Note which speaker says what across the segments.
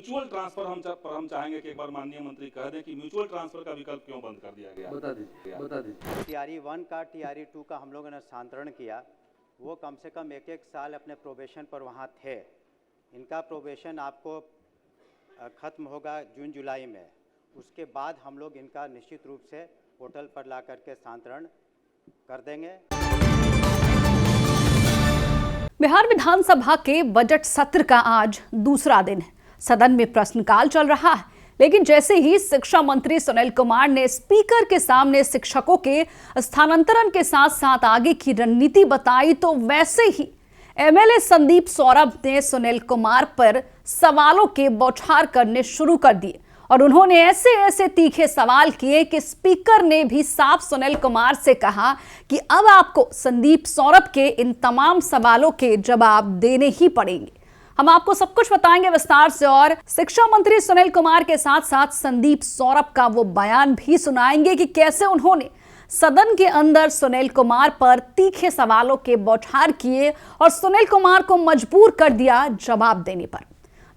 Speaker 1: Mutual transfer हम चाहेंगे कि एक बार माननीय मंत्री कह दें कि म्यूचुअल ट्रांसफर का विकल्प क्यों बंद कर दिया गया।
Speaker 2: बता दीजिए।
Speaker 3: टीआरई 1 का टीआरई 2 का हम लोगों ने स्थानांतरण किया, वो कम से कम एक साल अपने प्रोबेशन पर वहाँ थे। इनका प्रोबेशन आपको ख़त्म होगा जून जुलाई में, उसके बाद हम लोग इनका निश्चित रूप से पोर्टल पर ला करके स्थानांतरण कर देंगे।
Speaker 4: बिहार विधानसभा के बजट सत्र का आज दूसरा दिन है। सदन में प्रश्नकाल चल रहा है, लेकिन जैसे ही शिक्षा मंत्री सुनील कुमार ने स्पीकर के सामने शिक्षकों के स्थानांतरण के साथ साथ आगे की रणनीति बताई, तो वैसे ही एमएलए संदीप सौरभ ने सुनील कुमार पर सवालों के बौछार करने शुरू कर दिए और उन्होंने ऐसे ऐसे तीखे सवाल किए कि स्पीकर ने भी साफ सुनील कुमार से कहा कि अब आपको संदीप सौरभ के इन तमाम सवालों के जवाब देने ही पड़ेंगे। हम आपको सब कुछ बताएंगे विस्तार से और शिक्षा मंत्री सुनील कुमार के साथ साथ संदीप सौरभ का वो बयान भी सुनाएंगे कि कैसे उन्होंने सदन के अंदर सुनील कुमार पर तीखे सवालों के बौछार किए और सुनील कुमार को मजबूर कर दिया जवाब देने पर।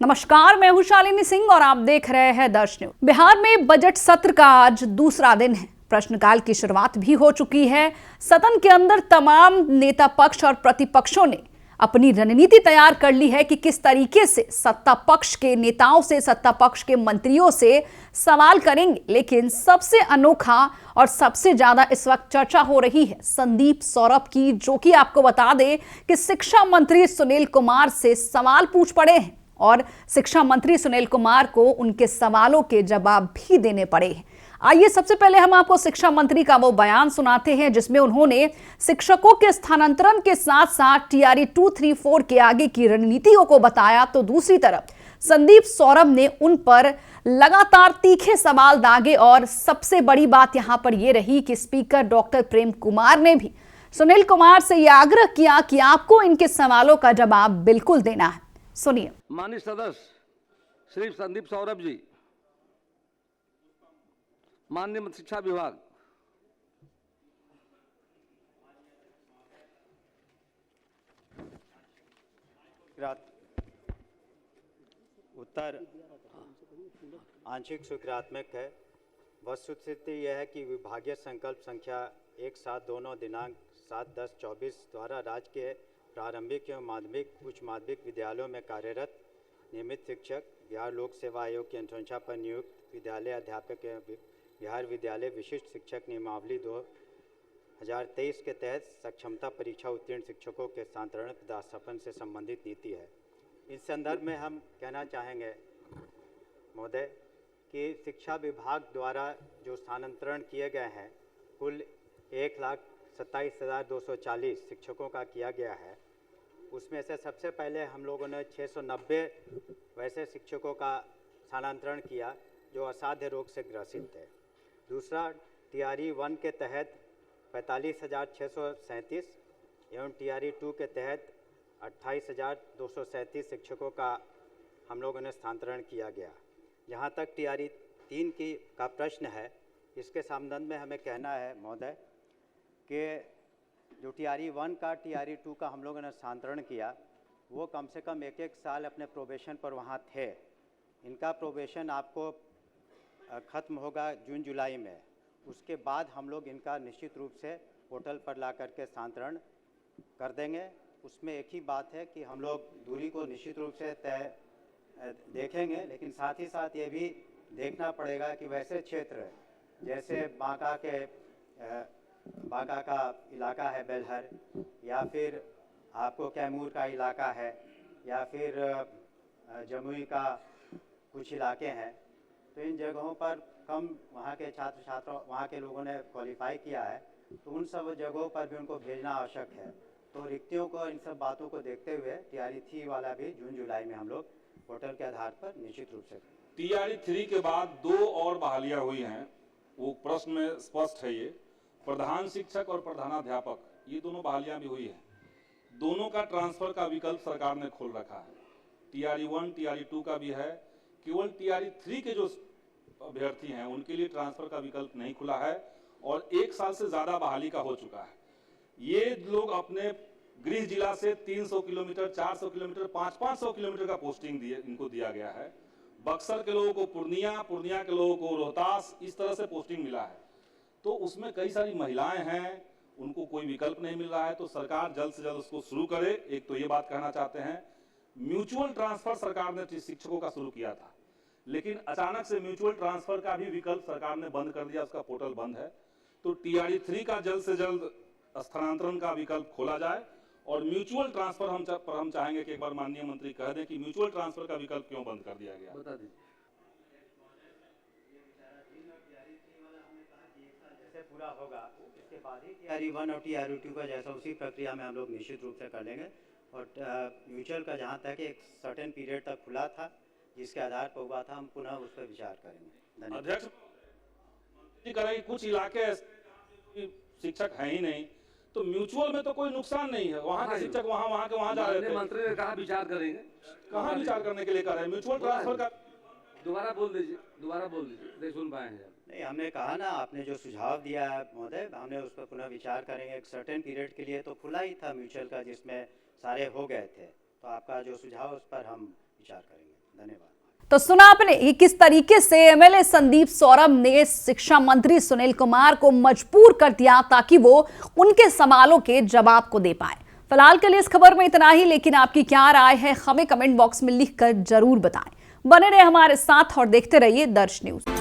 Speaker 4: नमस्कार, मैं हूं शालिनी सिंह और आप देख रहे हैं दर्श न्यूज। बिहार में बजट सत्र का आज दूसरा दिन है। प्रश्नकाल की शुरुआत भी हो चुकी है। सदन के अंदर तमाम नेता पक्ष और प्रतिपक्षों ने अपनी रणनीति तैयार कर ली है कि किस तरीके से सत्ता पक्ष के नेताओं से, सत्ता पक्ष के मंत्रियों से सवाल करेंगे। लेकिन सबसे अनोखा और सबसे ज्यादा इस वक्त चर्चा हो रही है संदीप सौरभ की, जो कि आपको बता दें कि शिक्षा मंत्री सुनील कुमार से सवाल पूछ पड़े हैं और शिक्षा मंत्री सुनील कुमार को उनके सवालों के जवाब भी देने पड़े हैं। आइए सबसे पहले हम आपको शिक्षा मंत्री का वो बयान सुनाते हैं जिसमें उन्होंने शिक्षकों के स्थानांतरण के साथ साथ टीआरई 2, 3, 4 के आगे की रणनीतियों को बताया, तो दूसरी तरफ संदीप सौरभ ने उन पर लगातार तीखे सवाल दागे और सबसे बड़ी बात यहां पर यह रही कि स्पीकर डॉक्टर प्रेम कुमार ने भी सुनील कुमार से यह आग्रह किया कि आपको इनके सवालों का जवाब बिल्कुल देना है। सुनिए।
Speaker 2: माननीय सदस्य श्री संदीप सौरभ जी, माननीय शिक्षा विभाग,
Speaker 3: उत्तर आंशिक स्वीकारात्मक है। वस्तुस्थिति यह है कि विभागीय संकल्प संख्या 1/7/2 दिनांक 7/10/24 द्वारा राज्य के प्रारंभिक एवं माध्यमिक उच्च माध्यमिक विद्यालयों में कार्यरत नियमित शिक्षक, बिहार लोक सेवा आयोग की अनुशंसा पर नियुक्त विद्यालय अध्यापक एवं बिहार विद्यालय विशिष्ट शिक्षक नियमावली 2023 के तहत सक्षमता परीक्षा उत्तीर्ण शिक्षकों के स्थानांतरण पदास्थापन से संबंधित नीति है। इस संदर्भ में हम कहना चाहेंगे महोदय कि शिक्षा विभाग द्वारा जो स्थानांतरण किए गए हैं कुल 1,27,240 शिक्षकों का किया गया है। उसमें से सबसे पहले हम लोगों ने 690 वैसे शिक्षकों का स्थानांतरण किया जो असाध्य रोग से ग्रसित थे। दूसरा, टीआरई 1 के तहत 45,637 एवं टीआरई 2 के तहत 28,237 शिक्षकों का हम लोगों ने स्थानांतरण किया गया। जहाँ तक टीआरई 3 का प्रश्न है, इसके संबंध में हमें कहना है महोदय कि जो टीआरई 1 का टीआरई 2 का हम लोगों ने स्थानांतरण किया, वो कम से कम एक साल अपने प्रोबेशन पर वहाँ थे। इनका प्रोबेशन आपको ख़त्म होगा जून जुलाई में, उसके बाद हम लोग इनका निश्चित रूप से पोर्टल पर ला करके स्थानांतरण कर देंगे। उसमें एक ही बात है कि हम लोग दूरी को निश्चित रूप से तय देखेंगे, लेकिन साथ ही साथ ये भी देखना पड़ेगा कि वैसे क्षेत्र जैसे बांका का इलाका है बेलहर, या फिर आपको कैमूर का इलाका है, या फिर जमुई का कुछ इलाके हैं, तो इन जगहों पर कम वहाँ के छात्र छात्रों वहाँ के लोगों ने क्वालिफाई किया है, तो उन सब जगहों पर भी उनको भेजना आवश्यक है। तो रिक्तियों को, इन सब बातों को देखते हुए टीआरई 3 वाला भी जून जुलाई में हम लोग पोर्टल के आधार पर निश्चित रूप से
Speaker 1: टीआरई 3 के बाद 2 और बहालियां हुई हैं, वो प्रश्न में स्पष्ट है। ये प्रधान शिक्षक और प्रधानाध्यापक, ये दोनों बहालियां भी हुई है। दोनों का ट्रांसफर का विकल्प सरकार ने खोल रखा है। टीआरई 1, टीआरई 2 का भी है। केवल टीआरई 3 के जो अभ्यर्थी हैं उनके लिए ट्रांसफर का विकल्प नहीं खुला है और 1 साल से ज्यादा बहाली का हो चुका है। ये लोग अपने गृह जिला से 300 किलोमीटर, 400 किलोमीटर, 500 किलोमीटर का पोस्टिंग इनको दिया गया है। बक्सर के लोगों को पूर्णिया, पूर्णिया के लोगों को रोहतास, इस तरह से पोस्टिंग मिला है। तो उसमें कई सारी महिलाएं हैं, उनको कोई विकल्प नहीं मिल रहा है, तो सरकार जल्द से जल्द उसको शुरू करे। एक तो ये बात कहना चाहते हैं। म्यूचुअल ट्रांसफर सरकार ने शिक्षकों का शुरू किया था, लेकिन अचानक से म्यूचुअल ट्रांसफर का भी विकल्प सरकार ने बंद कर दिया, उसका पोर्टल बंद है। तो TRE 3 का जल्द से जल्द स्थानांतरण का विकल्प खोला जाए और म्यूचुअल ट्रांसफर हम चाहेंगे कि एक बार माननीय मंत्री कह दें कि म्यूचुअल ट्रांसफर का विकल्प क्यों बंद कर दिया गया।
Speaker 2: बता दीजिए।
Speaker 3: जैसे पूरा होगा इसके बाद ही TRE 1 और TRE 2 का जैसा उसी प्रक्रिया में हम लोग निश्चित रूप से कर लेंगे। और म्यूचुअल का जहाँ तक एक सर्टेन पीरियड तक खुला था, जिसके आधार पर हुआ था, हम पुनः उस पर विचार करेंगे। धन्यवाद।
Speaker 1: अध्यक्ष करेंगे, कुछ इलाके ऐसे शिक्षक है ही नहीं, तो म्यूचुअल में तो कोई नुकसान नहीं है। वहाँ के शिक्षक वहाँ के वहाँ जा रहे थे।
Speaker 2: मंत्री ने कहा विचार करेंगे,
Speaker 1: कहाँ विचार करने के लिए कर रहे हैं? म्यूचुअल ट्रांसफर का
Speaker 2: दोबारा बोल दीजिए, नहीं सुन पाए हैं।
Speaker 3: नहीं, हमने कहा ना, आपने जो सुझाव दिया है महोदय, हमने उस पर पुनः विचार करेंगे। एक सर्टेन पीरियड के लिए तो खुला ही था म्यूचुअल का, जिसमें सारे हो गए थे। तो आपका जो सुझाव, उस पर हम विचार करेंगे। धन्यवाद।
Speaker 4: तो सुना आपने कि किस तरीके से MLA संदीप सौरभ ने शिक्षा मंत्री सुनील कुमार को मजबूर कर दिया ताकि वो उनके सवालों के जवाब को दे पाए। फिलहाल के लिए इस खबर में इतना ही, लेकिन आपकी क्या राय है हमें कमेंट बॉक्स में लिखकर जरूर बताएं। बने रहे हमारे साथ और देखते रहिए दर्श न्यूज।